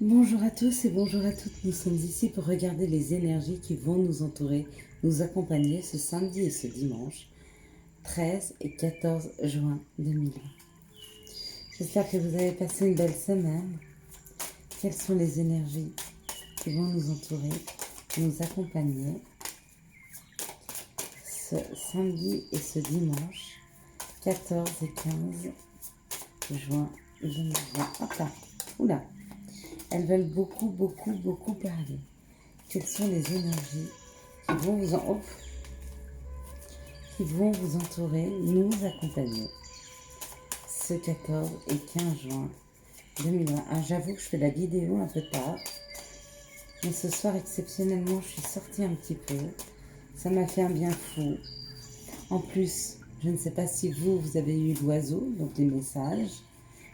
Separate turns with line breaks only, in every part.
Bonjour à tous et bonjour à toutes, nous sommes ici pour regarder les énergies qui vont nous entourer, nous accompagner ce samedi et ce dimanche 13 et 14 juin 2020. J'espère que vous avez passé une belle semaine. Quelles sont les énergies qui vont nous entourer, nous accompagner ce samedi et ce dimanche 14 et 15 juin 2020. Hop là, oula. Elles veulent beaucoup parler. Quelles sont les énergies qui vont vous entourer, nous accompagner ce 14 et 15 juin 2020. Ah, j'avoue que je fais la vidéo un peu tard, mais ce soir exceptionnellement je suis sortie un petit peu. Ça m'a fait un bien fou. En plus, je ne sais pas si vous avez eu l'oiseau, donc les messages.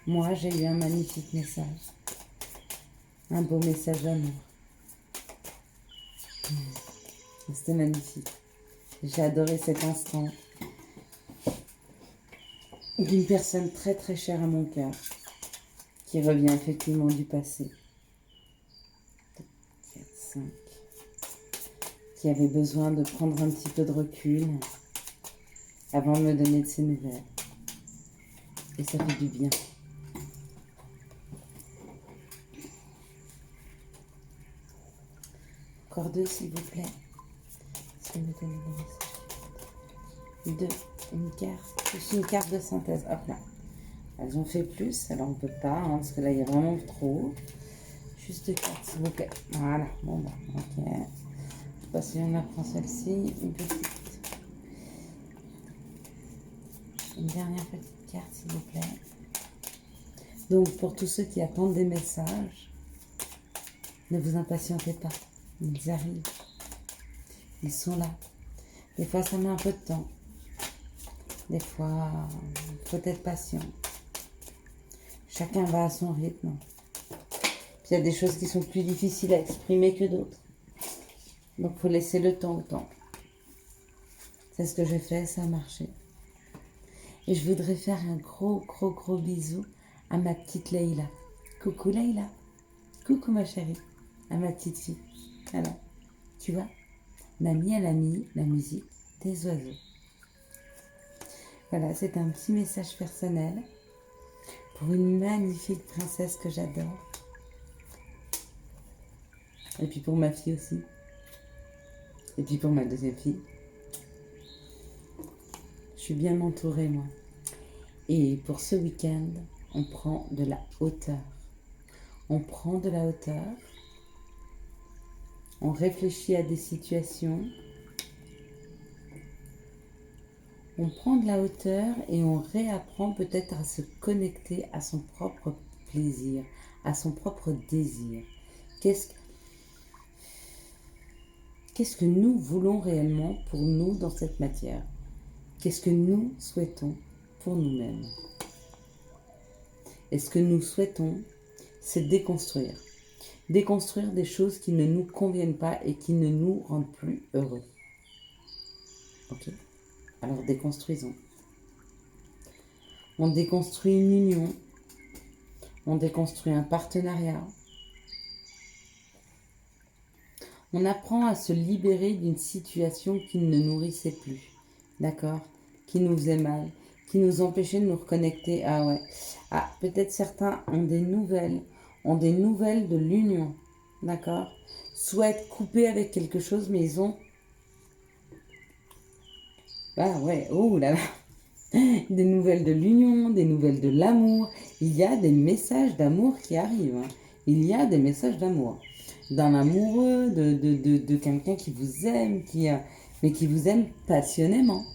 Moi, j'ai eu un magnifique message. Un beau message d'amour. C'était magnifique. J'ai adoré cet instant d'une personne très chère à mon cœur qui revient effectivement du passé. 4, 5. Qui avait besoin de prendre un petit peu de recul avant de me donner de ses nouvelles. Et ça fait du bien. Encore deux, s'il vous plaît. Si vous me donnez des messages. Deux. Une carte. Juste une carte de synthèse. Hop là. Elles ont fait plus, alors on peut pas, hein, parce que là il y a vraiment trop. Juste deux cartes, s'il vous plaît. Voilà. Bon bah, ok. Je sais pas si on apprend celle-ci. Une petite. Une dernière petite carte, s'il vous plaît. Donc pour tous ceux qui attendent des messages, ne vous impatientez pas. Ils arrivent. Ils sont là. Des fois, ça met un peu de temps. Des fois, il faut être patient. Chacun va à son rythme. Puis il y a des choses qui sont plus difficiles à exprimer que d'autres. Donc, il faut laisser le temps au temps. C'est ce que j'ai fait, ça a marché. Et je voudrais faire un gros bisou à ma petite Leïla. Coucou Leïla. Coucou ma chérie. À ma petite fille. Alors, tu vois, mamie, elle a mis la musique des oiseaux. Voilà, c'est un petit message personnel pour une magnifique princesse que j'adore. Et puis pour ma fille aussi. Et puis pour ma deuxième fille. Je suis bien entourée, moi. Et pour ce week-end, on prend de la hauteur. On prend de la hauteur. On réfléchit à des situations. On prend de la hauteur et on réapprend peut-être à se connecter à son propre plaisir, à son propre désir. Qu'est-ce que nous voulons réellement pour nous dans cette matière? Qu'est-ce que nous souhaitons pour nous-mêmes? Et ce que nous souhaitons, c'est déconstruire. Déconstruire des choses qui ne nous conviennent pas et qui ne nous rendent plus heureux. Ok? Alors déconstruisons. On déconstruit une union. On déconstruit un partenariat. On apprend à se libérer d'une situation qui ne nourrissait plus. D'accord? Qui nous faisait mal. Qui nous empêchait de nous reconnecter. Ah ouais. Ah, peut-être certains ont des nouvelles de l'union. D'accord? Souhaitent couper avec quelque chose, mais ils ont... Ah ouais, oh là là. Des nouvelles de l'union, des nouvelles de l'amour. Il y a des messages d'amour qui arrivent. Hein. Il y a des messages d'amour. D'un amoureux, de quelqu'un qui vous aime, mais qui vous aime passionnément.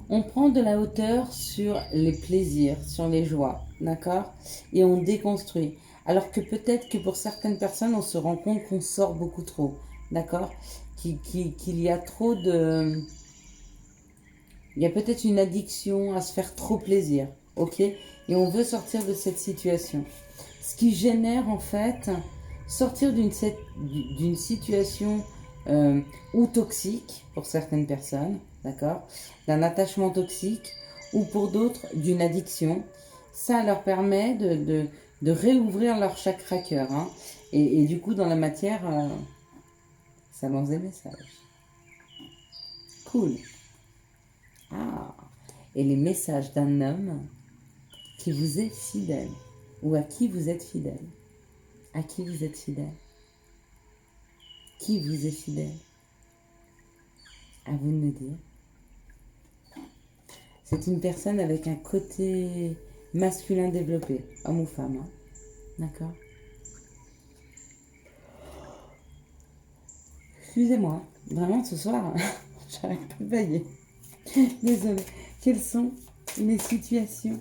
On prend de la hauteur sur les plaisirs, sur les joies, d'accord? Et on déconstruit. Alors que peut-être que pour certaines personnes, on se rend compte qu'on sort beaucoup trop, d'accord? Qu'il y a trop de... Il y a peut-être une addiction à se faire trop plaisir, ok? Et on veut sortir de cette situation. Ce qui génère en fait, sortir d'une situation ou toxique pour certaines personnes, d'accord? D'un attachement toxique ou pour d'autres d'une addiction. Ça leur permet de réouvrir leur chakra cœur. Hein. Et du coup, dans la matière, ça lance des messages. Cool. Ah. Et les messages d'un homme qui vous est fidèle. Ou à qui vous êtes fidèle. À qui vous êtes fidèle. Qui vous est fidèle. À vous de me dire. C'est une personne avec un côté masculin développé, homme ou femme. Hein. D'accord. Excusez-moi, vraiment ce soir, j'arrête pas de bailler. Désolée. Quelles sont les situations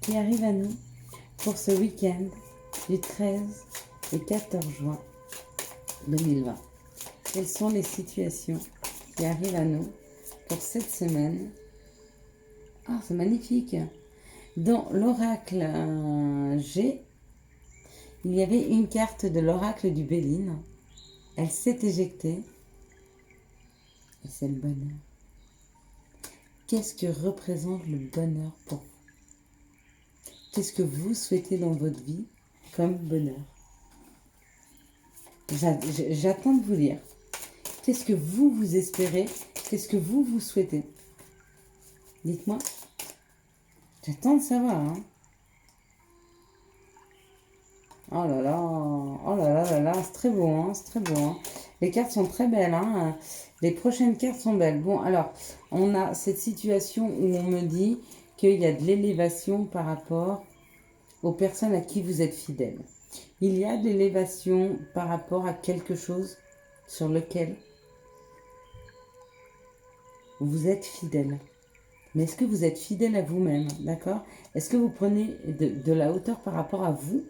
qui arrivent à nous pour ce week-end du 13 et 14 juin 2020? Quelles sont les situations qui arrivent à nous pour cette semaine? Ah, c'est magnifique. Dans l'oracle G, il y avait une carte de l'oracle du Béline. Elle s'est éjectée. Et c'est le bonheur. Qu'est-ce que représente le bonheur pour vous? Qu'est-ce que vous souhaitez dans votre vie comme bonheur? J'attends de vous lire. Qu'est-ce que vous espérez? Qu'est-ce que vous souhaitez? Dites-moi. J'attends de savoir. Hein. Oh là là, oh là là là là, c'est très beau, hein, c'est très beau. Hein. Les cartes sont très belles, hein. Les prochaines cartes sont belles. Bon, alors, on a cette situation où on me dit qu'il y a de l'élévation par rapport aux personnes à qui vous êtes fidèle. Il y a de l'élévation par rapport à quelque chose sur lequel vous êtes fidèle. Mais est-ce que vous êtes fidèle à vous-même, d'accord? Est-ce que vous prenez de la hauteur par rapport à vous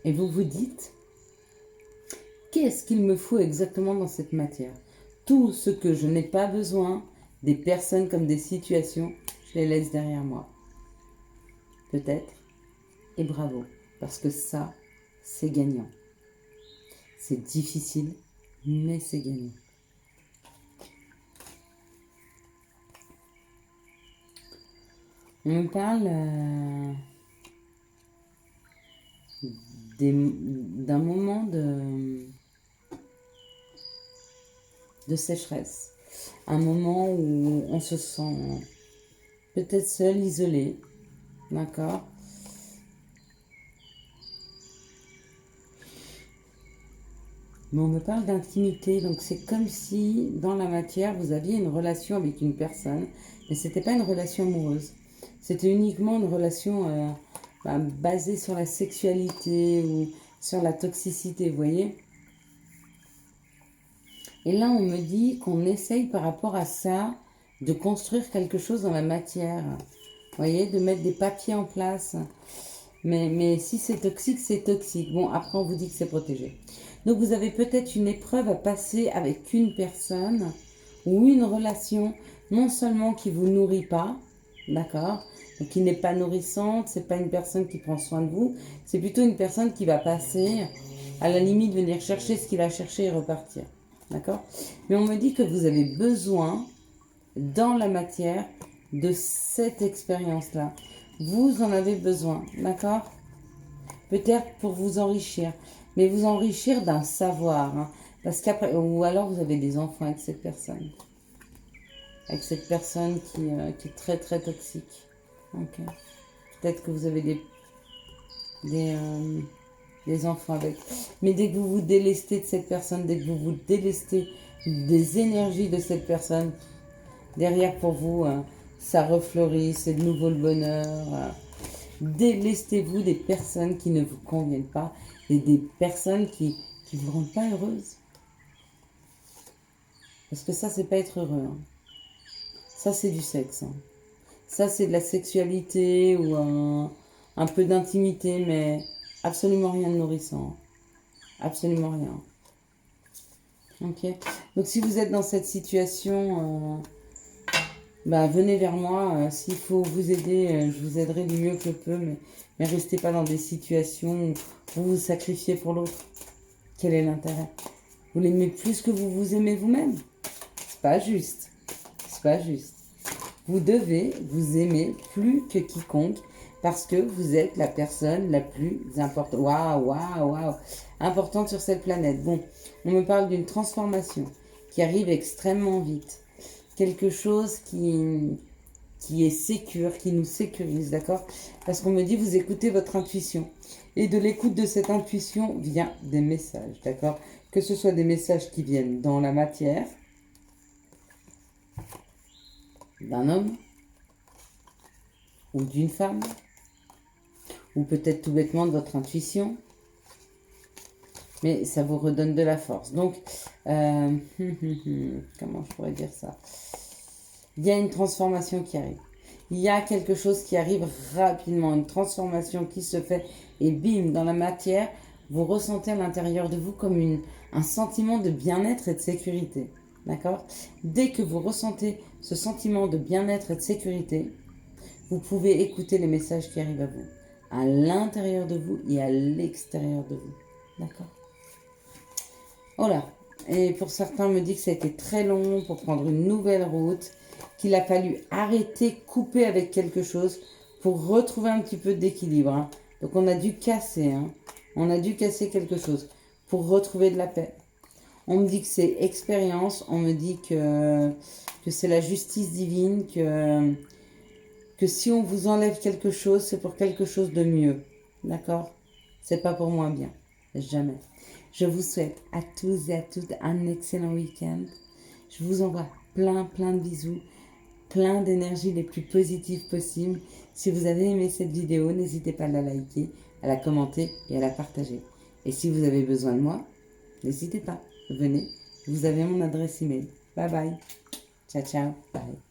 et vous vous dites, qu'est-ce qu'il me faut exactement dans cette matière? Tout ce que je n'ai pas besoin, des personnes comme des situations, je les laisse derrière moi. Peut-être. Et bravo. Parce que ça, c'est gagnant. C'est difficile, mais c'est gagnant. On parle d'un moment de sécheresse. Un moment où on se sent peut-être seul, isolé. D'accord? Mais on me parle d'intimité, donc c'est comme si dans la matière vous aviez une relation avec une personne, mais ce n'était pas une relation amoureuse. C'était uniquement une relation basée sur la sexualité ou sur la toxicité, vous voyez. Et là, on me dit qu'on essaye par rapport à ça de construire quelque chose dans la matière. Vous voyez, de mettre des papiers en place. Mais si c'est toxique, c'est toxique. Bon, après, on vous dit que c'est protégé. Donc, vous avez peut-être une épreuve à passer avec une personne ou une relation, non seulement qui ne vous nourrit pas, d'accord, donc qui n'est pas nourrissante, c'est pas une personne qui prend soin de vous, c'est plutôt une personne qui va passer, à la limite, venir chercher ce qu'il a cherché et repartir. D'accord? Mais on me dit que vous avez besoin, dans la matière, de cette expérience-là. Vous en avez besoin, d'accord? Peut-être pour vous enrichir, mais vous enrichir d'un savoir. Hein, parce qu'après, ou alors vous avez des enfants avec cette personne. Avec cette personne qui est très très toxique. Okay. Peut-être que vous avez des enfants avec. Mais dès que vous vous délestez de cette personne, dès que vous vous délestez des énergies de cette personne, derrière pour vous, ça refleurit, c'est de nouveau le bonheur. Délestez-vous des personnes qui ne vous conviennent pas et des personnes qui ne vous rendent pas heureuse. Parce que ça, c'est pas être heureux. Hein. Ça, c'est du sexe. Hein. Ça, c'est de la sexualité ou un peu d'intimité, mais absolument rien de nourrissant. Absolument rien. Ok. Donc, si vous êtes dans cette situation, venez vers moi. S'il faut vous aider, je vous aiderai du mieux que je peux, mais restez pas dans des situations où vous vous sacrifiez pour l'autre. Quel est l'intérêt? Vous l'aimez plus que vous vous aimez vous-même? C'est pas juste. C'est pas juste. Vous devez vous aimer plus que quiconque, parce que vous êtes la personne la plus importante. Waouh, waouh, waouh. Importante sur cette planète. Bon, on me parle d'une transformation qui arrive extrêmement vite. Quelque chose qui est sécure, qui nous sécurise, d'accord? Parce qu'on me dit, vous écoutez votre intuition. Et de l'écoute de cette intuition vient des messages, d'accord? Que ce soit des messages qui viennent dans la matière, d'un homme, ou d'une femme, ou peut-être tout bêtement de votre intuition, mais ça vous redonne de la force. Donc, comment je pourrais dire ça? Il y a une transformation qui arrive. Il y a quelque chose qui arrive rapidement, une transformation qui se fait, et bim, dans la matière, vous ressentez à l'intérieur de vous comme un sentiment de bien-être et de sécurité. D'accord? Dès que vous ressentez ce sentiment de bien-être et de sécurité, vous pouvez écouter les messages qui arrivent à vous, à l'intérieur de vous et à l'extérieur de vous. D'accord? Voilà. Et pour certains, on me dit que ça a été très long pour prendre une nouvelle route, qu'il a fallu arrêter, couper avec quelque chose pour retrouver un petit peu d'équilibre. Hein. Donc on a dû casser, hein. On a dû casser quelque chose pour retrouver de la paix. On me dit que c'est expérience, on me dit que c'est la justice divine, que si on vous enlève quelque chose, c'est pour quelque chose de mieux. D'accord? C'est pas pour moins bien. Jamais. Je vous souhaite à tous et à toutes un excellent week-end. Je vous envoie plein de bisous, plein d'énergie les plus positives possibles. Si vous avez aimé cette vidéo, n'hésitez pas à la liker, à la commenter et à la partager. Et si vous avez besoin de moi, n'hésitez pas, venez, vous avez mon adresse email. Bye bye. Ciao, ciao. Bye.